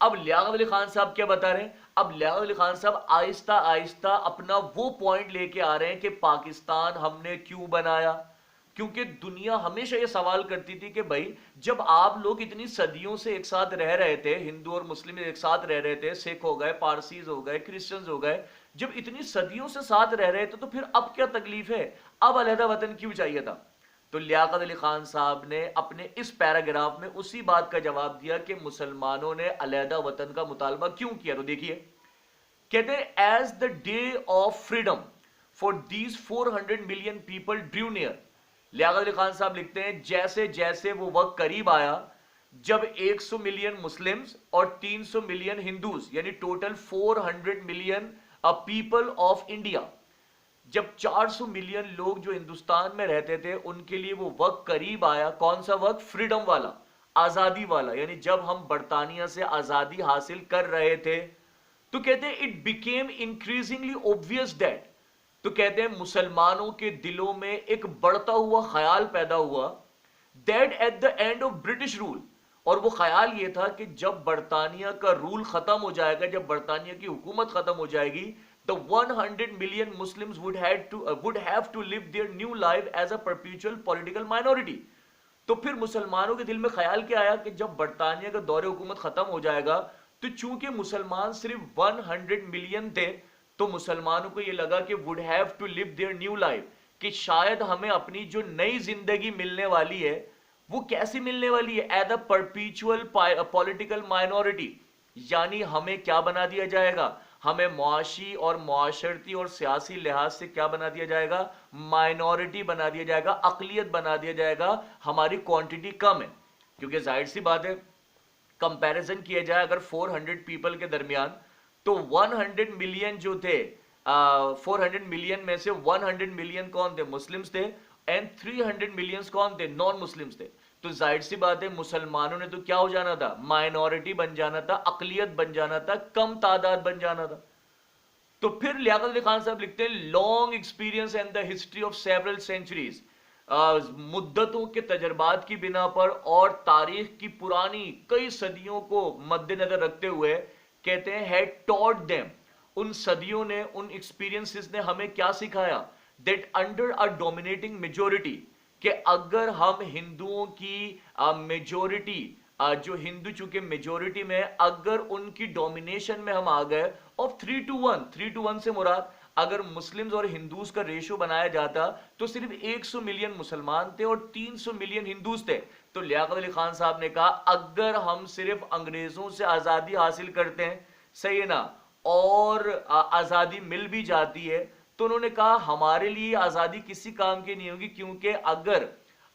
[SPEAKER 1] اب لیاقت علی خان صاحب کیا بتا رہے ہیں, اب لیاقت علی خان صاحب آہستہ آہستہ اپنا وہ پوائنٹ لے کے آ رہے ہیں کہ پاکستان ہم نے کیوں بنایا. کیونکہ دنیا ہمیشہ یہ سوال کرتی تھی کہ بھائی جب آپ لوگ اتنی صدیوں سے ایک ساتھ رہ رہے تھے, ہندو اور مسلم ایک ساتھ رہ رہے تھے, سکھ ہو گئے, پارسیز ہو گئے, کرسچنز ہو گئے, جب اتنی صدیوں سے ساتھ رہ رہے تھے تو پھر اب کیا تکلیف ہے, اب علیحدہ وطن کیوں چاہیے تھا. تو لیاقت علی خان صاحب نے اپنے اس پیراگراف میں اسی بات کا جواب دیا کہ مسلمانوں نے علیحدہ وطن کا مطالبہ کیوں کیا. تو دیکھیے, کہتے ہیں as the day of freedom for these 400 million people drew near. Liaquat Ali Khan صاحب لکھتے ہیں جیسے جیسے وہ وقت قریب آیا جب 100 ملین مسلمز اور 300 ملین ہندوز, یعنی total 400 million people of India, جب 400 ملین لوگ جو ہندوستان میں رہتے تھے ان کے لیے وہ وقت قریب آیا. کون سا وقت, فریڈم والا, آزادی والا, یعنی جب ہم برطانیہ سے آزادی حاصل کر رہے تھے. تو کہتے ہیں it became increasingly obvious that, تو کہتے ہیں مسلمانوں کے دلوں میں ایک بڑھتا ہوا خیال پیدا ہوا that at the end of British rule, اور وہ خیال یہ تھا کہ جب برطانیہ کا رول ختم ہو جائے گا, جب برطانیہ کی حکومت ختم ہو جائے گی, the 100 million Muslims would have to live their new life as a perpetual political minority. تو پھر مسلمانوں کے دل میں خیال کیا آیا کہ جب برطانیہ کا دور حکومت ختم ہو جائے گا تو چونکہ مسلمان صرف 100 ملین تھے تو مسلمانوں کو یہ لگا کہ would have to live their new life, کہ شاید ہمیں اپنی جو نئی زندگی ملنے والی ہے وہ کیسی ملنے والی ہے, as a perpetual political minority, یعنی ہمیں کیا بنا دیا جائے گا, ہمیں معاشی اور معاشرتی اور سیاسی لحاظ سے کیا بنا دیا جائے گا, مائنورٹی بنا دیا جائے گا, اقلیت بنا دیا جائے گا, ہماری کوانٹٹی کم ہے. کیونکہ ظاہر سی بات ہے کمپیریزن کیا جائے اگر 400 پیپل کے درمیان تو 100 ملین جو تھے, 400 ملین میں سے 100 ملین کون تھے, مسلمز تھے, اینڈ 300 ملینز کون تھے, نان مسلمز تھے. تو ظاہر سی بات ہے مسلمانوں نے تو کیا ہو جانا تھا, مائنورٹی بن جانا تھا, اقلیت بن جانا تھا, کم تعداد بن جانا تھا. تو پھر لیاقت علی خان صاحب لکھتے ہیں long experience and the history of several centuries, مدتوں کے تجربات کی بنا پر اور تاریخ کی پرانی کئی صدیوں کو مد نظر رکھتے ہوئے کہتے ہیں had taught them, ان صدیوں نے, ان ایکسپیرینسز نے ہمیں کیا سکھایا, that under a dominating majority, कि अगर हम हिंदुओं की मेजोरिटी, जो हिंदू चूंकि मेजोरिटी में है, अगर उनकी डोमिनेशन में हम आ गए ऑफ 3-1, 3-1 से मुराद अगर मुस्लिम्स और हिंदूज का रेशियो बनाया जाता तो सिर्फ 100 मिलियन मुसलमान थे और 300 मिलियन हिंदूज थे। तो लियाकत अली खान साहब ने कहा अगर हम सिर्फ अंग्रेजों से आजादी हासिल करते हैं, सही है ना, और आजादी मिल भी जाती है, तो उन्होंने कहा हमारे लिए आजादी किसी काम की नहीं होगी, क्योंकि अगर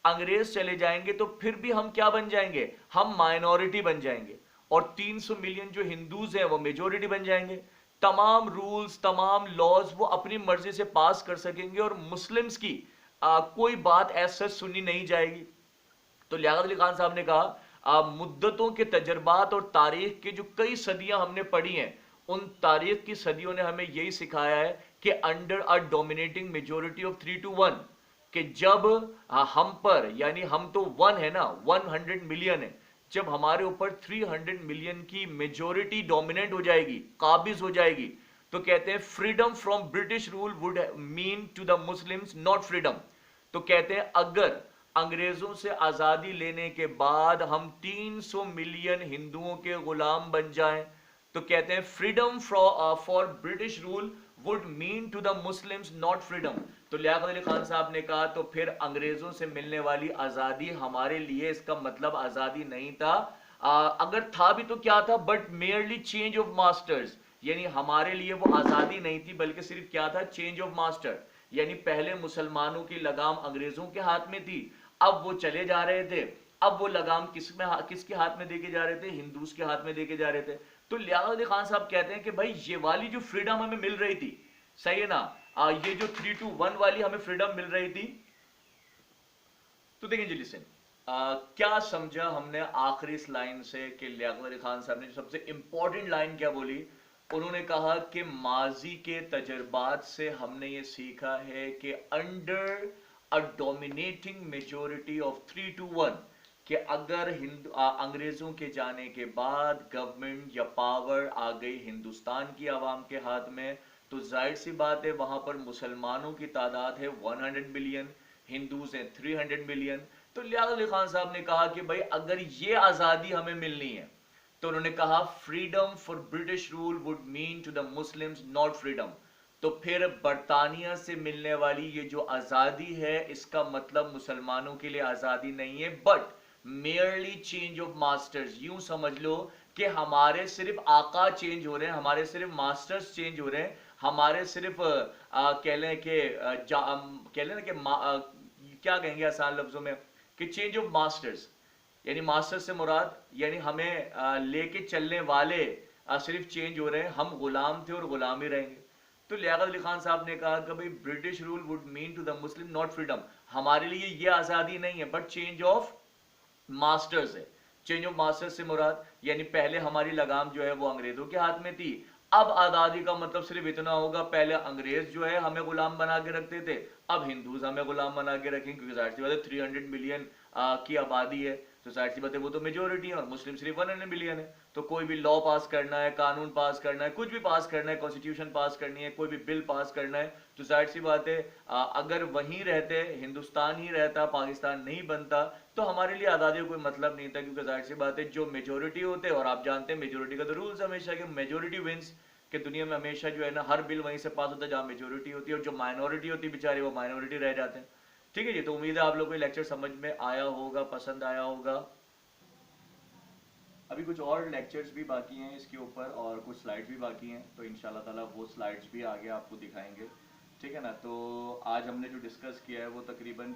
[SPEAKER 1] अंग्रेज चले जाएंगे तो फिर भी हम क्या बन जाएंगे, हम माइनॉरिटी बन जाएंगे और 300 मिलियन जो हिंदूज हैं वो मेजोरिटी बन जाएंगे। तमाम रूल्स, तमाम लॉज वो अपनी मर्जी से पास कर सकेंगे और मुस्लिम्स की कोई बात ऐसा सुनी नहीं जाएगी। तो लियाकत अली खान साहब ने कहा मुद्दतों के तजर्बात और तारीख के जो कई सदियां हमने पढ़ी हैं, उन तारीख की सदियों ने हमें यही सिखाया है कि under a dominating majority of 3-1, कि जब हम पर, यानी हम तो 1 है ना, 100 मिलियन है, जब हमारे ऊपर 300 मिलियन की मेजोरिटी डोमिनेंट हो जाएगी, काबिज हो जाएगी, तो कहते हैं freedom from British rule would mean to the Muslims not freedom. तो कहते हैं अगर अंग्रेजों से आजादी लेने के बाद हम 300 मिलियन हिंदुओं के गुलाम बन जाएं, तो कहते हैं freedom for British rule would mean to the Muslims not freedom. तो लियाकत अली खान साहब ने कहा तो फिर अंग्रेजों से मिलने वाली आजादी हमारे लिए इसका मतलब आजादी नहीं था, अगर था भी तो क्या था, but merely change of masters, यानी हमारे लिए वो आजादी नहीं थी बल्कि सिर्फ क्या था, चेंज ऑफ मास्टर। यानी पहले मुसलमानों की लगाम अंग्रेजों के हाथ में थी, अब वो चले जा रहे थे, अब वो लगाम किसके हाथ में देके जा रहे थे, हिंदूस के हाथ में देके जा रहे थे। तो लियाकत अली खान साहब कहते हैं कि भाई ये वाली जो फ्रीडम हमें मिल रही थी, सही है ना, ये जो 3-1 वाली हमें फ्रीडम मिल रही थी, तो देखें जी लिसन, क्या समझा हमने आखिरी इस लाइन से कि लियाकत अली खान साहब ने जो सबसे इंपॉर्टेंट लाइन क्या बोली, उन्होंने कहा कि माजी के तजर्बात से हमने ये सीखा है कि under a dominating majority of 3-1, कि अगर अंग्रेजों के जाने के बाद गवर्नमेंट या पावर आ गई हिंदुस्तान की आवाम के हाथ में, तो जाहिर सी बात है वहां पर मुसलमानों की तादाद है 100 मिलियन, हिंदूज हैं 300 मिलियन। तो लियाकत अली खान साहब ने कहा कि भाई अगर ये आजादी हमें मिलनी है, तो उन्होंने कहा freedom for British rule would mean to the Muslims not freedom. तो फिर बरतानिया से मिलने वाली ये जो आजादी है, इसका मतलब मुसलमानों के लिए आजादी नहीं है, but merely change of masters. यूं समझ लो कि हमारे सिर्फ आका चेंज हो रहे हैं, हमारे सिर्फ मास्टर्स चेंज हो रहे हैं, हमारे सिर्फ कह लें कि कह लें कि क्या कहेंगे आसान लफ्जों में, कि चेंज ऑफ मास्टर्स, यानी मास्टर से मुराद यानी हमें लेके चलने वाले सिर्फ चेंज हो रहे हैं, हम गुलाम थे और गुलाम ही रहेंगे। तो लियाकत अली खान साहब ने कहा कि भाई British rule would mean to the Muslim not freedom, हमारे लिए ये आजादी नहीं है बट चेंज ऑफ मास्टर्स है। चेंज ऑफ मास्टर्स से मुराद यानी पहले हमारी लगाम जो है वो अंग्रेजों के हाथ में थी, अब आजादी का मतलब सिर्फ इतना होगा, पहले अंग्रेज जो है हमें गुलाम बना के रखते थे, अब हिंदूज हमें गुलाम बना के रखेंगे, क्योंकि जाहिर सी बात है 300 मिलियन की आबादी है, तो जाहिर सी बात है वो तो मेजोरिटी है और मुस्लिम सिर्फ 100 मिलियन है। तो कोई भी लॉ पास करना है, कानून पास करना है, कुछ भी पास करना है, कॉन्स्टिट्यूशन पास करनी है, कोई भी बिल पास करना है, तो जाहिर सी बात है अगर वहीं रहते, हिंदुस्तान ही रहता, पाकिस्तान नहीं बनता, तो हमारे लिए आज़ादी का कोई मतलब नहीं था, क्योंकि जाहिर सी बात है जो मेजोरिटी होते, और आप जानते हैं मेजोरिटी का तो रूल्स हमेशा कि मेजोरिटी विंस, कि दुनिया में हमेशा जो है ना हर बिल वहीं से पास होता है जहाँ मेजोरिटी होती है, और जो माइनॉरिटी होती है बेचारे वो माइनॉरिटी रह जाते हैं। ठीक है जी, तो उम्मीद है आप लोगों को लेक्चर समझ में आया होगा, पसंद आया होगा। अभी कुछ और लेक्चर्स भी बाकी हैं इसके ऊपर और कुछ स्लाइड्स भी बाकी हैं, तो इंशाल्लाह ताला वो स्लाइड्स भी आगे आपको दिखाएंगे। ठीक है ना, तो आज हमने जो डिस्कस किया है वो तकरीबन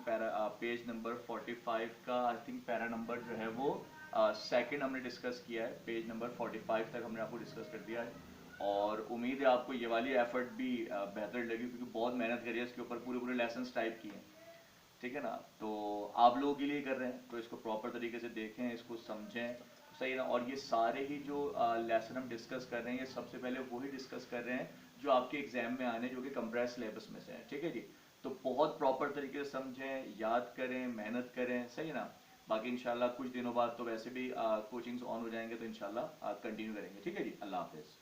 [SPEAKER 1] पेज नंबर 45 का आई थिंक पैरा नंबर जो है वो सेकंड हमने डिस्कस किया है, पेज नंबर 45 तक हमने आपको डिस्कस कर दिया है। और उम्मीद है आपको ये वाली एफर्ट भी बेहतर लगी, क्योंकि बहुत मेहनत करी है इसके ऊपर, पूरे पूरे लेसन्स टाइप किए हैं। ठीक है ना, तो आप लोगों के लिए कर रहे हैं तो इसको प्रॉपर तरीके से देखें, इसको समझें, सही ना। और ये सारे ही जो लेसन हम डिस्कस कर रहे हैं, ये सबसे पहले वही डिस्कस कर रहे हैं जो आपके एग्जाम में आने, जो कि कंप्रेस सिलेबस में से है। ठीक है जी, तो बहुत प्रॉपर तरीके से समझें, याद करें, मेहनत करें, सही ना। बाकी इंशाल्लाह कुछ दिनों बाद तो वैसे भी कोचिंग्स ऑन हो जाएंगे, तो इंशाल्लाह कंटिन्यू करेंगे। ठीक है जी, अल्लाह हाफिज़।